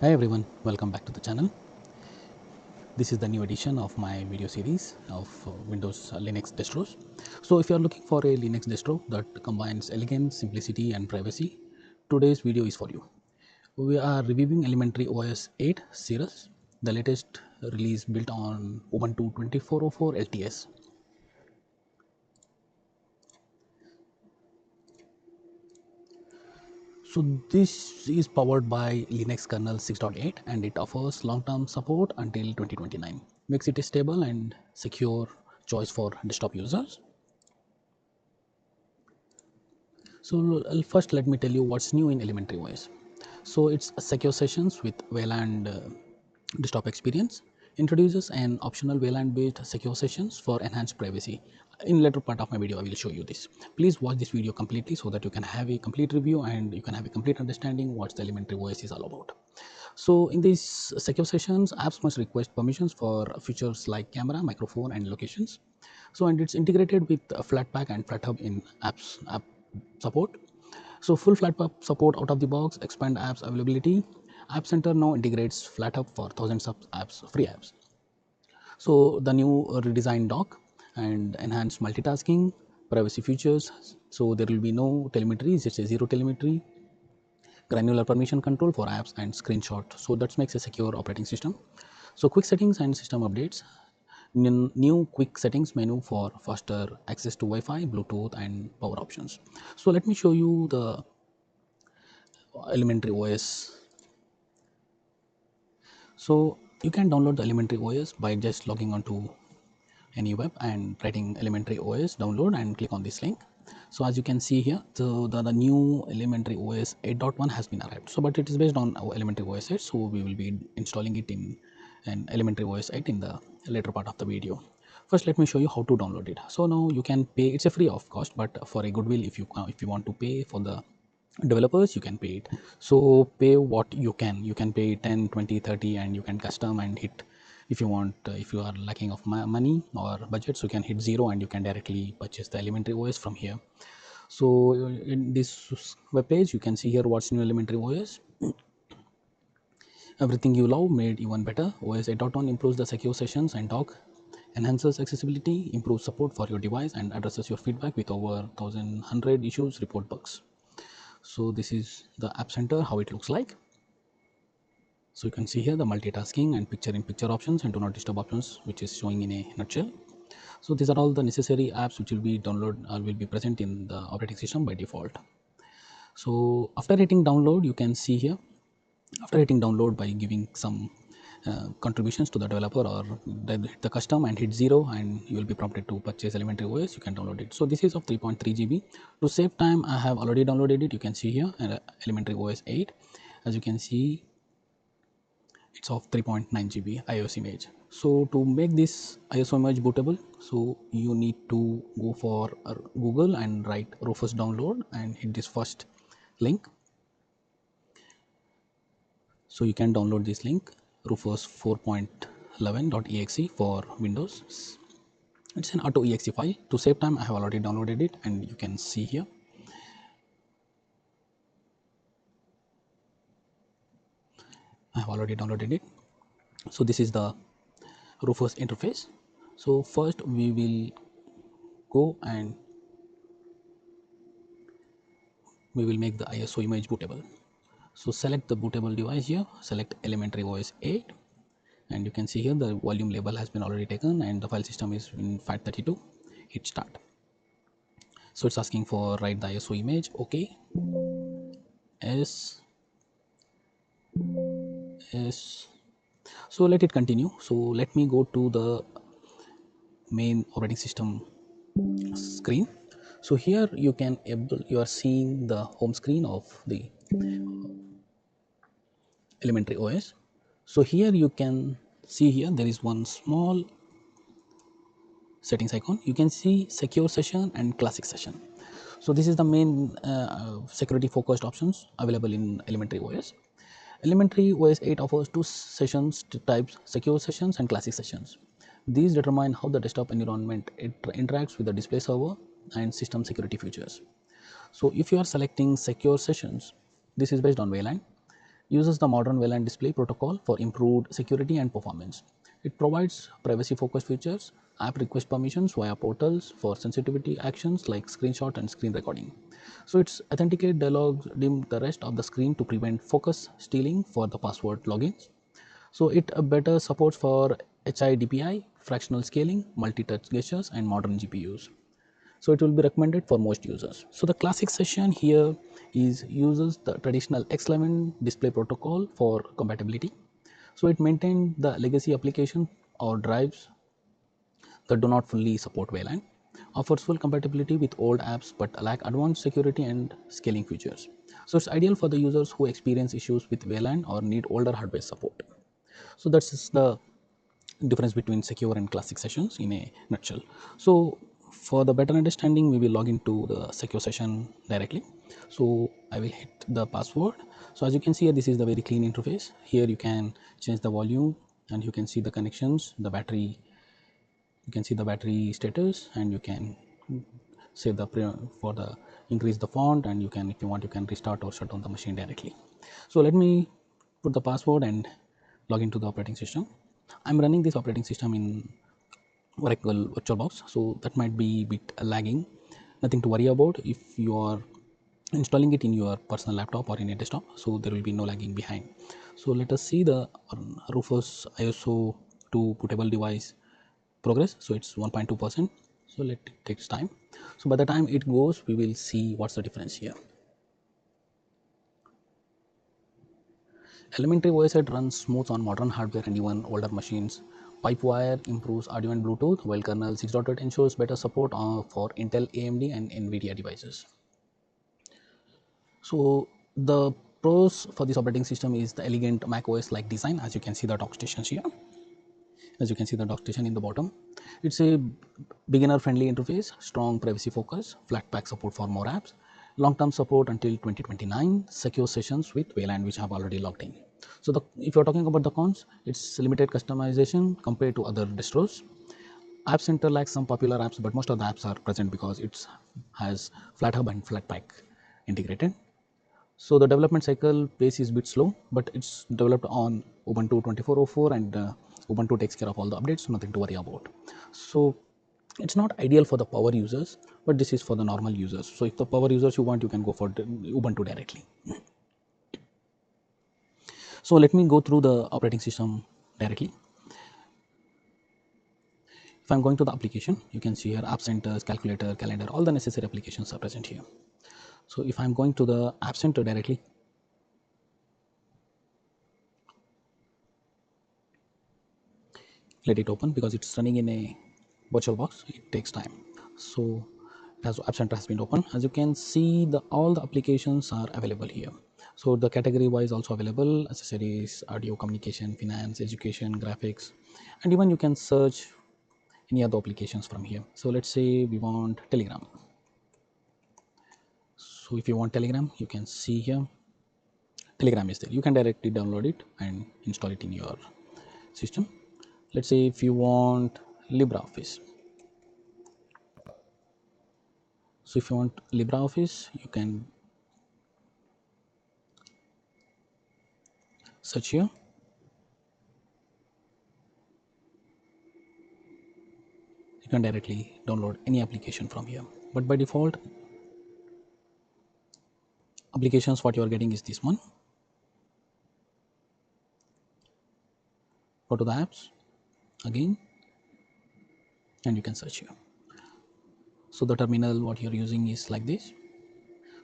Hi everyone, welcome back to the channel. This is the new edition of my video series of Windows Linux distros. So if you are looking for a Linux distro that combines elegance, simplicity and privacy, today's video is for you. We are reviewing Elementary OS 8 series, the latest release built on Ubuntu 24.04 LTS. So this is powered by Linux kernel 6.8 and it offers long-term support until 2029. Makes it a stable and secure choice for desktop users. So first let me tell you what's new in Elementary OS. So it's secure sessions with VLAN desktop experience, introduces an optional VLAN based secure sessions for enhanced privacy. In later part of my video I will show you this. Please watch this video completely so that you can have a complete review and you can have a complete understanding what the Elementary OS is all about. So in these secure sessions, apps must request permissions for features like camera, microphone and locations. So and it's integrated with Flatpak and FlatHub in app support. So full Flatpak support out of the box, expand apps availability. App Center now integrates FlatHub for thousands of apps, free apps. So the new redesigned dock and enhanced multitasking, privacy features. So there will be no telemetry, it's a zero telemetry, granular permission control for apps and screenshot. So that makes a secure operating system. So quick settings and system updates. New quick settings menu for faster access to Wi-Fi, Bluetooth and power options. So let me show you the Elementary OS. So you can download the Elementary OS by just logging onto any web and writing Elementary OS download and click on this link. So as you can see here, so the new Elementary OS 8.1 has been arrived. So but it is based on our Elementary OS 8, so we will be installing it in an Elementary OS 8 in the later part of the video. First let me show you how to download it. So now you can pay, it's a free of cost, but for a goodwill, if you want to pay for the developers, you can pay it. So pay what you can pay 10, 20, 30 and you can custom and hit. If you want, if you are lacking of money or budgets, you can hit 0 and you can directly purchase the Elementary OS from here. So in this web page you can see here what's new Elementary OS. Everything you love made even better. OS 8.1 improves the secure sessions and dock, enhances accessibility, improves support for your device and addresses your feedback with over 1100 issues, report bugs. So this is the App Center, how it looks like. So you can see here the multitasking and picture in picture options and do not disturb options, which is showing in a nutshell. So these are all the necessary apps which will be will be present in the operating system by default. So after hitting download, you can see here, after hitting download by giving some contributions to the developer or hit the custom and hit 0 and you will be prompted to purchase Elementary OS, you can download it. So this is of 3.3 GB. To save time, I have already downloaded it. You can see here Elementary OS 8. As you can see, it's of 3.9 GB iOS image. So to make this iOS image bootable, so you need to go for Google and write Rufus download and hit this first link. So you can download this link, Rufus 4.11.exe for Windows. It's an auto exe file. To save time, I have already downloaded it and you can see here. I have already downloaded it. So this is the Rufus interface. So first we will go and we will make the ISO image bootable. So select the bootable device here, select Elementary OS 8 and you can see here the volume label has been already taken and the file system is in FAT32. Hit start. So it's asking for write the ISO image. Okay. Yes. So let it continue. So let me go to the main operating system screen. So here you are seeing the home screen of the Elementary OS. So here you can see here there is one small settings icon. You can see secure session and classic session. So this is the main security focused options available in Elementary OS. Elementary OS 8 offers two sessions types, secure sessions and classic sessions. These determine how the desktop environment interacts with the display server and system security features. So if you are selecting secure sessions, this is based on VLAN uses the modern VLAN display protocol for improved security and performance. It provides privacy-focused features, app request permissions via portals for sensitivity actions like screenshot and screen recording. So its authenticate dialogues dim the rest of the screen to prevent focus stealing for the password logins. So it better supports for HIDPI, fractional scaling, multi-touch gestures, and modern GPUs. So it will be recommended for most users. So the classic session here is uses the traditional X11 display protocol for compatibility. So it maintains the legacy application or drives that do not fully support VLAN, offers full compatibility with old apps but lack advanced security and scaling features. So it's ideal for the users who experience issues with VLAN or need older hardware support. So that's the difference between secure and classic sessions in a nutshell. So for the better understanding, we will log into the secure session directly. So I will hit the password. So as you can see here, this is the very clean interface. Here you can change the volume and you can see the connections, the battery, you can see the battery status, and you can save the for the increase the font, and you can, if you want, you can restart or shut down the machine directly. So let me put the password and log into the operating system. I'm running this operating system in Oracle VirtualBox, so that might be a bit lagging. Nothing to worry about if you are installing it in your personal laptop or in a desktop, so there will be no lagging behind. So let us see the Rufus ISO to bootable device progress. So it's 1.2%. So let it takes time. So by the time it goes, we will see what's the difference here. Elementary OS runs smooth on modern hardware and even older machines. Pipewire improves audio and Bluetooth, while kernel 6.8 ensures better support for Intel, AMD, and NVIDIA devices. So the pros for this operating system is the elegant macOS-like design. As you can see the dock stations here. As you can see the dock station in the bottom. It's a beginner-friendly interface, strong privacy focus, flat pack support for more apps, long-term support until 2029, secure sessions with VLAN which have already logged in. So if you're talking about the cons, it's limited customization compared to other distros. App Center lacks some popular apps, but most of the apps are present because it has FlatHub and Flatpak integrated. So the development cycle pace is a bit slow, but it's developed on Ubuntu 24.04, and Ubuntu takes care of all the updates, so nothing to worry about. So it's not ideal for the power users, but this is for the normal users. So if the power users you want, you can go for Ubuntu directly. So let me go through the operating system directly. If I'm going to the application, you can see here App Centers, Calculator, Calendar, all the necessary applications are present here. So if I'm going to the App Center directly, let it open because it's running in a VirtualBox. It takes time. So as App Center has been open, as you can see, all the applications are available here. So the category wise also available: accessories, audio, communication, finance, education, graphics, and even you can search any other applications from here. So let's say we want Telegram. So if you want Telegram, you can see here Telegram is there. You can directly download it and install it in your system. Let's say if you want LibreOffice. So if you want LibreOffice, you can search here. You can directly download any application from here. But by default, applications what you are getting is this one. Go to the apps again, and you can search here. So the terminal what you're using is like this.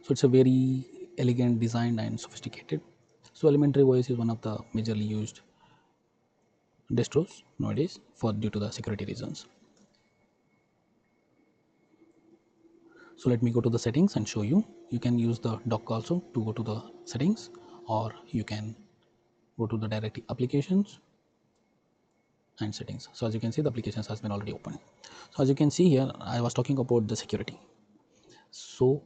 So it's a very elegant, designed, and sophisticated. So elementary OS is one of the majorly used distros nowadays for due to the security reasons. So let me go to the settings and show you. You can use the dock also to go to the settings, or you can go to the direct applications and settings. So as you can see, the applications has been already opened. So as you can see here, I was talking about the security. So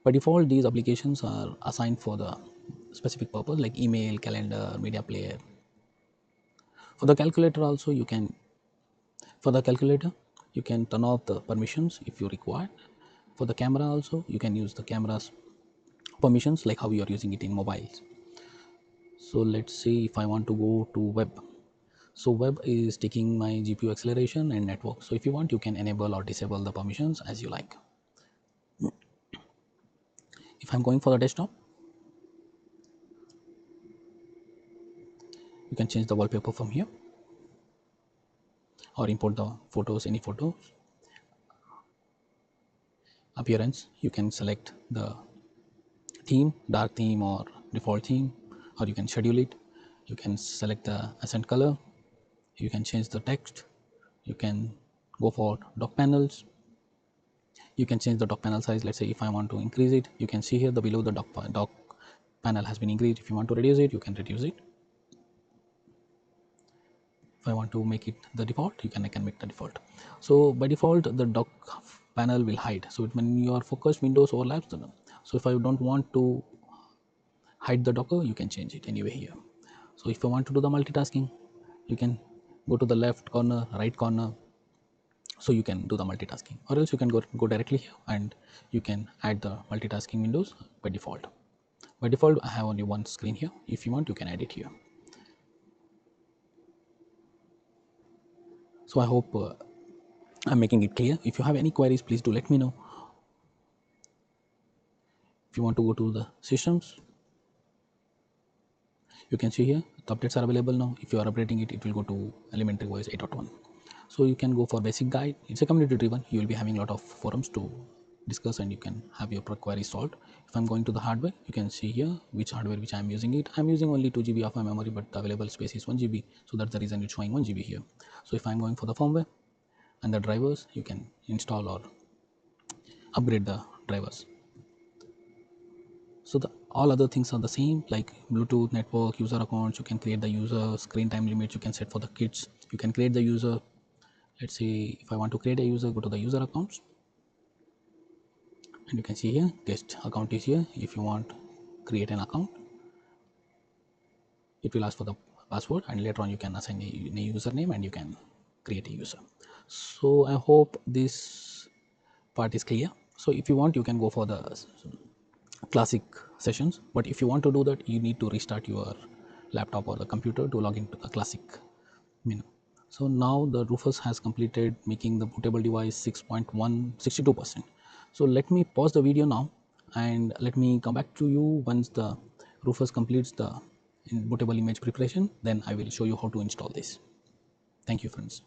by default, these applications are assigned for the specific purpose like email, calendar, media player. For the calculator also, you can turn off the permissions if you require. For the camera also, you can use the cameras permissions like how you are using it in mobiles. So let's say if I want to go to web. So web is taking my GPU acceleration and network. So if you want, you can enable or disable the permissions as you like. If I'm going for the desktop, you can change the wallpaper from here or import the photos, any photos. Appearance, you can select the theme, dark theme or default theme, or you can schedule it. You can select the accent color, you can change the text, you can go for dock panels, you can change the dock panel size. Let's say if I want to increase it, you can see here the below the dock panel has been increased. If you want to reduce it, you can reduce it. If I want to make it the default, I can make the default. So by default the dock panel will hide, so when your focused windows overlaps them. So if I don't want to hide the docker, you can change it anyway here. So if I want to do the multitasking, you can go to the left corner, right corner, so you can do the multitasking, or else you can go directly here and you can add the multitasking windows by default. By default I have only one screen here. If you want, you can add it here. So I hope I'm making it clear. If you have any queries, please do let me know. If you want to go to the systems, you can see here the updates are available now. If you are updating it, it will go to elementary OS 8.1. So you can go for basic guide. It's a community driven. You will be having a lot of forums to discuss and you can have your query solved. If I'm going to the hardware, you can see here which hardware which I'm using it. I'm using only 2 GB of my memory, but the available space is 1 GB, so that's the reason it's showing 1 GB here. So if I'm going for the firmware and the drivers, you can install or upgrade the drivers. So the all other things are the same, like Bluetooth, network, user accounts. You can create the user, screen time limits you can set for the kids. You can create the user. Let's say if I want to create a user, go to the user accounts and you can see here guest account is here. If you want create an account, it will ask for the password and later on you can assign a username and you can create a user. So I hope this part is clear. So if you want, you can go for the classic sessions, but if you want to do that, you need to restart your laptop or the computer to log into the classic menu. So now the Rufus has completed making the bootable device 6.162%. So let me pause the video now and let me come back to you once the Rufus completes the bootable image preparation. Then I will show you how to install this. Thank you, friends.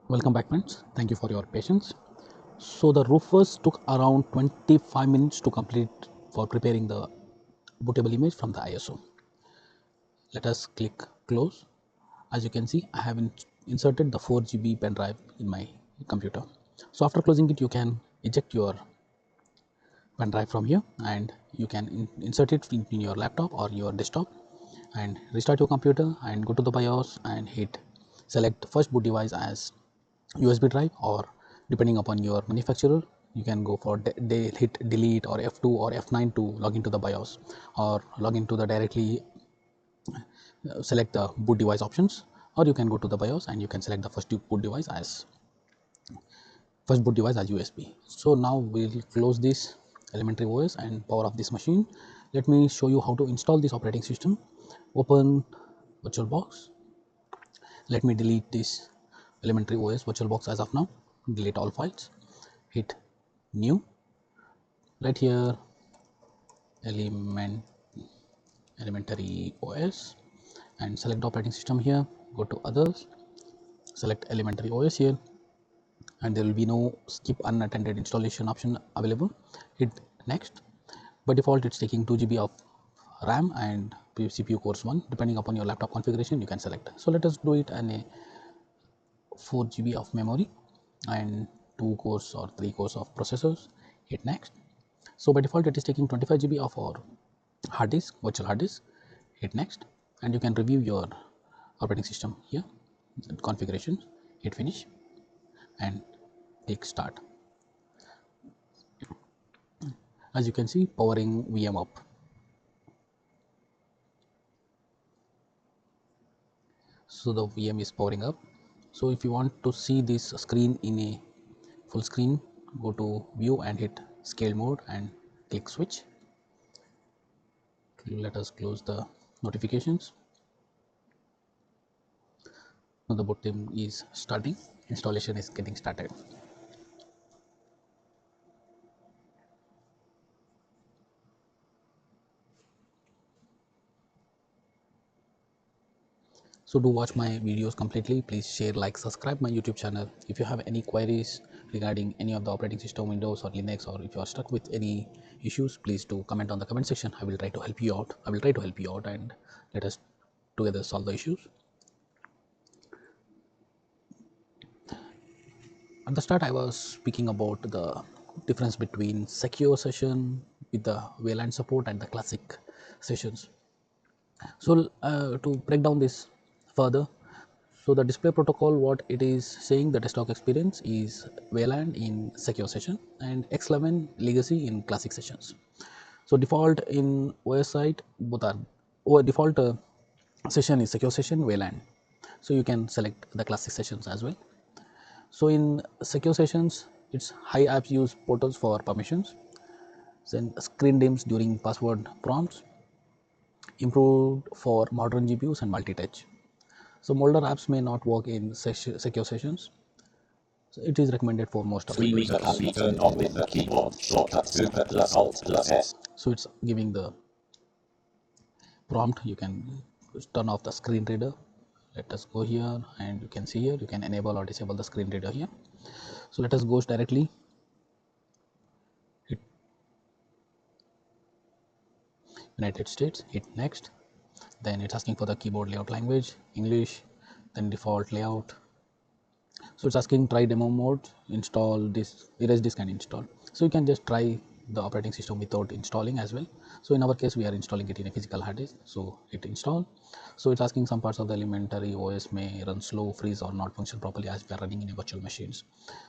Welcome back, friends. Thank you for your patience. So the Rufus took around 25 minutes to complete for preparing the bootable image from the ISO. Let us click close. As you can see, I have inserted the 4 GB pen drive in my computer. So after closing it, you can eject your pen drive from here and you can insert it in your laptop or your desktop and restart your computer and go to the BIOS and hit select first boot device as USB drive, or depending upon your manufacturer, you can go for hit delete or F2 or F9 to log into the BIOS or log into the directly select the boot device options, or you can go to the BIOS and you can select the first boot device as USB. So now we'll close this elementary OS and power off this machine. Let me show you how to install this operating system. Open VirtualBox. Let me delete this elementary OS VirtualBox as of now. Delete all files. Hit new. Right here elementary OS and select the operating system here. Go to others select elementary OS here, and there will be no skip unattended installation option available. Hit next. By default it's taking 2 GB of RAM and CPU cores 1. Depending upon your laptop configuration you can select. So let us do it on a 4 GB of memory and 2 cores or 3 cores of processors. Hit next. So by default it is taking 25 GB of our hard disk, virtual hard disk. Hit next, and you can review your operating system here, configurations. Hit finish and click start. As you can see, powering VM up. So the VM is powering up. So if you want to see this screen in a full screen, go to view and hit scale mode and click switch. Let us close the notifications. Now the boot time is starting, installation is getting started. So do watch my videos completely. Please share, like, subscribe my YouTube channel. If you have any queries regarding any of the operating system, Windows or Linux, or if you are stuck with any issues, please do comment on the comment section. I will try to help you out. And let us together solve the issues. At the start I was speaking about the difference between secure session with the VLAN support and the classic sessions. So to break down this further, so the display protocol, what it is saying, the desktop experience is VLAN in secure session and X11 legacy in classic sessions. So default in OS side both are, or default session is secure session VLAN. So you can select the classic sessions as well. So in secure sessions, it's high apps use portals for permissions, then screen dims during password prompts, improved for modern GPUs and multi-touch. So older apps may not work in secure sessions. So it is recommended for most of the Screen reader can be turned on with the keyboard shortcut Super plus Alt plus S. So it's giving the prompt. You can turn off the screen reader. Let us go here, and you can see here you can enable or disable the screen reader here. So let us go directly. Hit United States, hit next. Then it's asking for the keyboard layout language, English, then default layout. So it's asking try demo mode, install this, erase disk and install. So you can just try the operating system without installing as well. So in our case we are installing it in a physical hard disk, so hit install. So it's asking some parts of the elementary OS may run slow, freeze or not function properly as we are running in a virtual machines.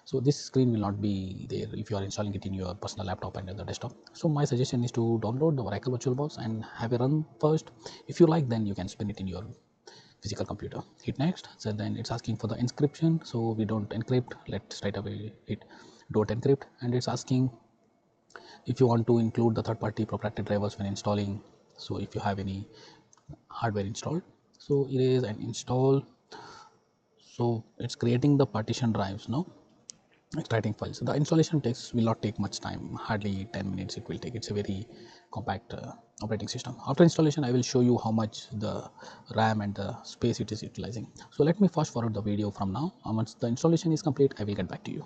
So this screen will not be there if you are installing it in your personal laptop and the desktop. So my suggestion is to download the Oracle VirtualBox and have a run first. If you like, then you can spin it in your physical computer. Hit next. So then it's asking for the encryption, so we don't encrypt. Let's straight away hit don't encrypt, and it's asking if you want to include the third-party proprietary drivers when installing. So if you have any hardware installed, so erase and install. So it's creating the partition drives now, extracting files. The installation takes will not take much time, hardly 10 minutes it will take. It's a very compact operating system. After installation I will show you how much the RAM and the space it is utilizing. So let me fast forward the video from now. Once the installation is complete I will get back to you.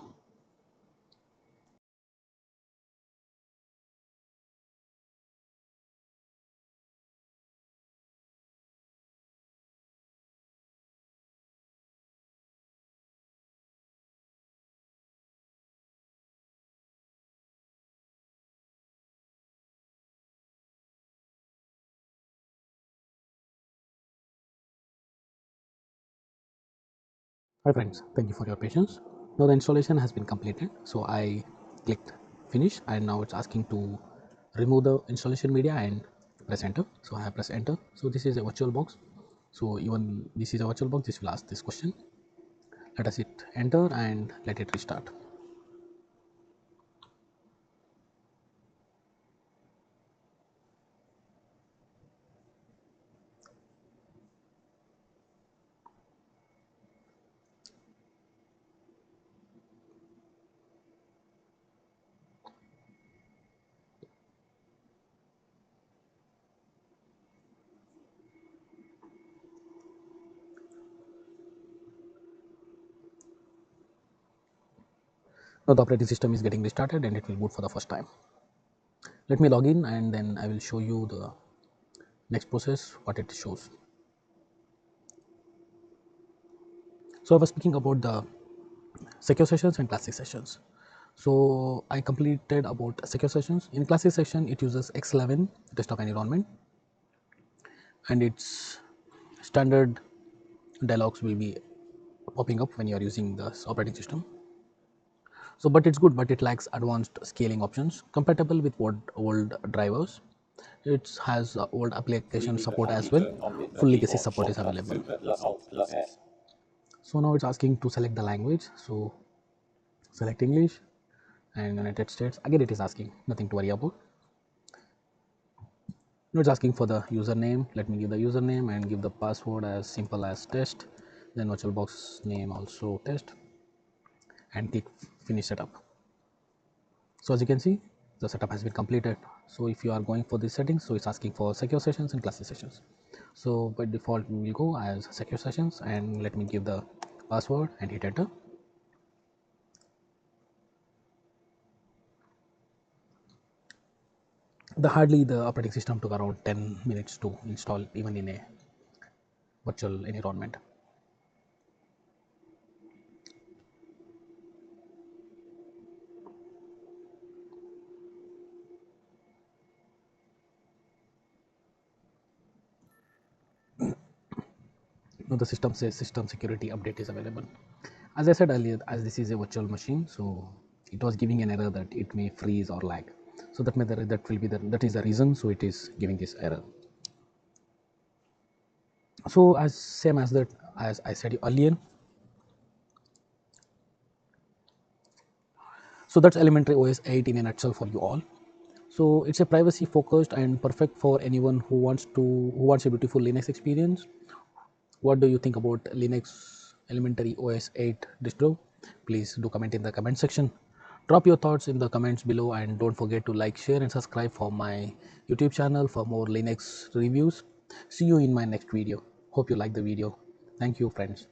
Hi friends, thank you for your patience. Now the installation has been completed. So I clicked finish, and now it's asking to remove the installation media and press enter. So I have pressed enter. So this is a virtual box. So even this is a virtual box, this will ask this question. Let us hit enter and let it restart. Now the operating system is getting restarted and it will boot for the first time. Let me log in and then I will show you the next process what it shows. So I was speaking about the secure sessions and classic sessions. So I completed about secure sessions. In classic session, it uses X11 desktop environment, and its standard dialogues will be popping up when you are using the operating system. So, but it's good, but it lacks advanced scaling options compatible with old drivers. It has old application Repeat the support as command well. button on the Full legacy keyboard support is shortcut available. Super plus Alt plus S. So now it's asking to select the language. So select English and United States. Again, it is asking, nothing to worry about. Now it's asking for the username. Let me give the username and give the password as simple as test. Then VirtualBox name also test, and click finish setup. So as you can see, the setup has been completed. So if you are going for these settings, so it's asking for secure sessions and classic sessions. So by default, we will go as secure sessions, and let me give the password and hit enter. The operating system took around 10 minutes to install, even in a virtual environment. Now the system says system security update is available. As I said earlier, as this is a virtual machine, so it was giving an error that it may freeze or lag. So that is the reason. So it is giving this error. So as same as that, as I said earlier, so that's elementary OS 8 in a nutshell for you all. So it's a privacy focused and perfect for anyone who wants a beautiful Linux experience. What do you think about Linux elementary OS 8 distro? Please do comment in the comment section. Drop your thoughts in the comments below, and don't forget to like, share and subscribe for my YouTube channel for more Linux reviews. See you in my next video. Hope you like the video. Thank you, friends.